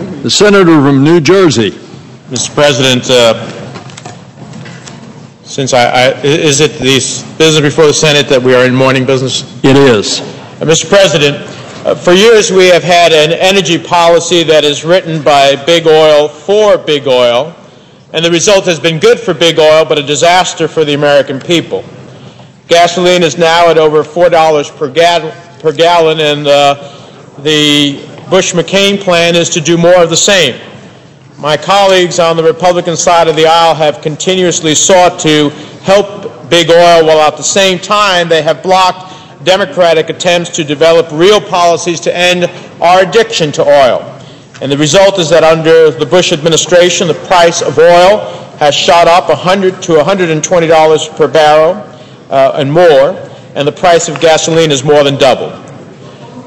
The senator from New Jersey. Mr. President, is it the business before the Senate that we are in morning business? It is. Mr. President, for years we have had an energy policy that is written by big oil for big oil, and the result has been good for big oil, but a disaster for the American people. Gasoline is now at over $4 per gallon, and the Bush-McCain plan is to do more of the same. My colleagues on the Republican side of the aisle have continuously sought to help big oil, while at the same time they have blocked Democratic attempts to develop real policies to end our addiction to oil. And the result is that under the Bush administration, the price of oil has shot up $100 to $120 per barrel and more, and the price of gasoline is more than doubled.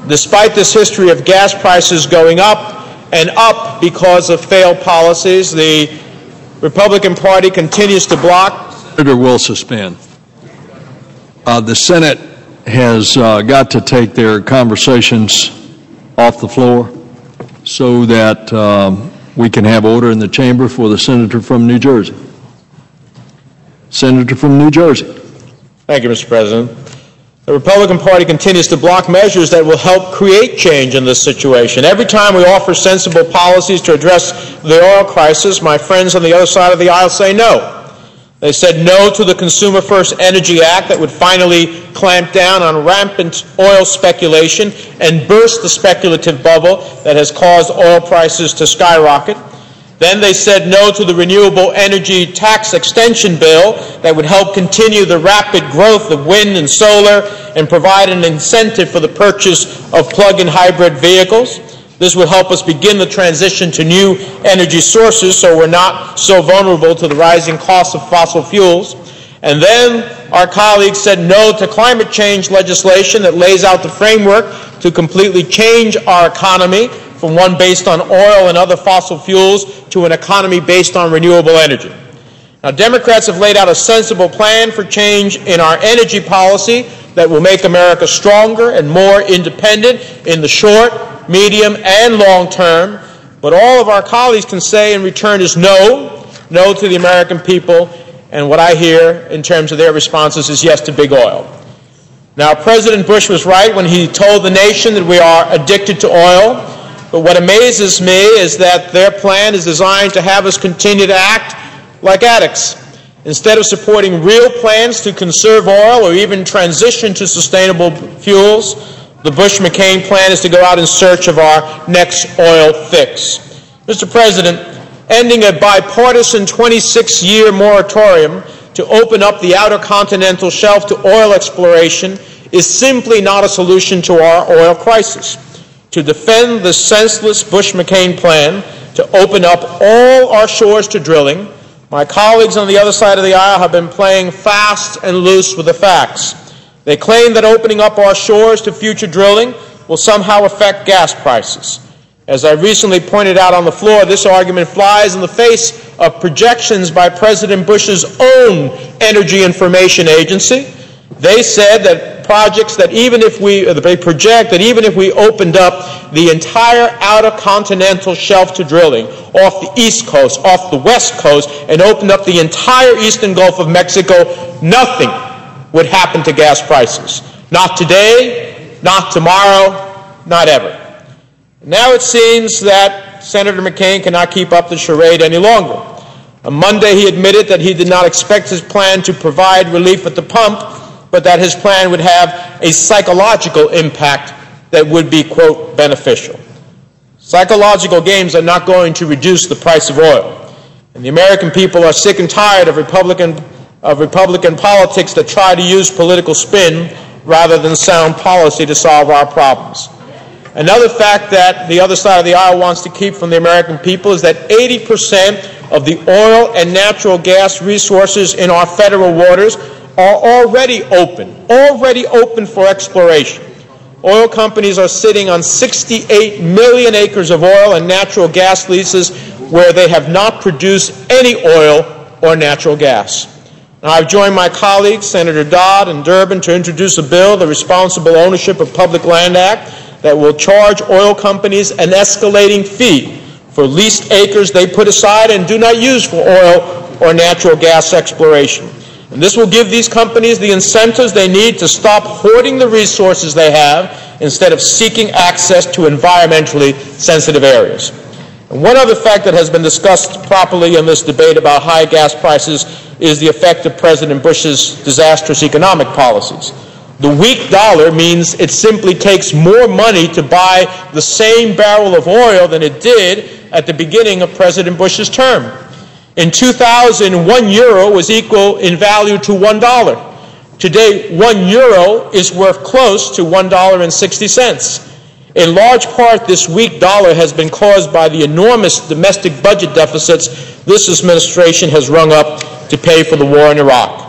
Despite this history of gas prices going up and up because of failed policies, the Republican Party continues to block. Senator will suspend. The Senate has got to take their conversations off the floor so that we can have order in the chamber for the senator from New Jersey. Senator from New Jersey. Thank you, Mr. President. The Republican Party continues to block measures that will help create change in this situation. Every time we offer sensible policies to address the oil crisis, my friends on the other side of the aisle say no. They said no to the Consumer First Energy Act that would finally clamp down on rampant oil speculation and burst the speculative bubble that has caused oil prices to skyrocket. Then they said no to the Renewable Energy Tax Extension Bill that would help continue the rapid growth of wind and solar and provide an incentive for the purchase of plug-in hybrid vehicles. This would help us begin the transition to new energy sources so we're not so vulnerable to the rising costs of fossil fuels. And then our colleagues said no to climate change legislation that lays out the framework to completely change our economy from one based on oil and other fossil fuels to an economy based on renewable energy. Now, Democrats have laid out a sensible plan for change in our energy policy that will make America stronger and more independent in the short, medium, and long term, but all of our colleagues can say in return is no to the American people, and what I hear in terms of their responses is yes to big oil. Now, President Bush was right when he told the nation that we are addicted to oil, but what amazes me is that their plan is designed to have us continue to act like addicts. Instead of supporting real plans to conserve oil or even transition to sustainable fuels, the Bush-McCain plan is to go out in search of our next oil fix. Mr. President, ending a bipartisan 26-year moratorium to open up the outer continental shelf to oil exploration is simply not a solution to our oil crisis. To defend the senseless Bush-McCain plan to open up all our shores to drilling, my colleagues on the other side of the aisle have been playing fast and loose with the facts. They claim that opening up our shores to future drilling will somehow affect gas prices. As I recently pointed out on the floor, this argument flies in the face of projections by President Bush's own Energy Information Agency. They said that they project that even if we opened up the entire outer continental shelf to drilling, off the East Coast, off the West Coast, and opened up the entire eastern Gulf of Mexico, nothing would happen to gas prices. Not today, not tomorrow, not ever. Now it seems that Senator McCain cannot keep up the charade any longer. On Monday, he admitted that he did not expect his plan to provide relief at the pump, but that his plan would have a psychological impact that would be, quote, beneficial. Psychological games are not going to reduce the price of oil. And the American people are sick and tired of Republican politics that try to use political spin rather than sound policy to solve our problems. Another fact that the other side of the aisle wants to keep from the American people is that 80% of the oil and natural gas resources in our federal waters are already open for exploration. Oil companies are sitting on 68 million acres of oil and natural gas leases where they have not produced any oil or natural gas. Now, I've joined my colleagues, Senator Dodd and Durbin, to introduce a bill, the Responsible Ownership of Public Land Act, that will charge oil companies an escalating fee for leased acres they put aside and do not use for oil or natural gas exploration. And this will give these companies the incentives they need to stop hoarding the resources they have instead of seeking access to environmentally sensitive areas. And one other fact that has been discussed properly in this debate about high gas prices is the effect of President Bush's disastrous economic policies. The weak dollar means it simply takes more money to buy the same barrel of oil than it did at the beginning of President Bush's term. In 2000, 1 euro was equal in value to $1. Today, 1 euro is worth close to $1.60. In large part, this weak dollar has been caused by the enormous domestic budget deficits this administration has rung up to pay for the war in Iraq.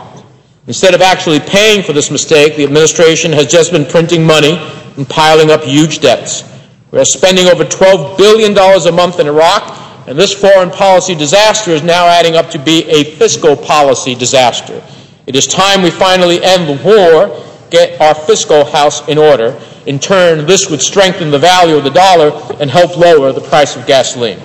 Instead of actually paying for this mistake, the administration has just been printing money and piling up huge debts. We are spending over $12 billion a month in Iraq, and this foreign policy disaster is now adding up to be a fiscal policy disaster. It is time we finally end the war, get our fiscal house in order. In turn, this would strengthen the value of the dollar and help lower the price of gasoline.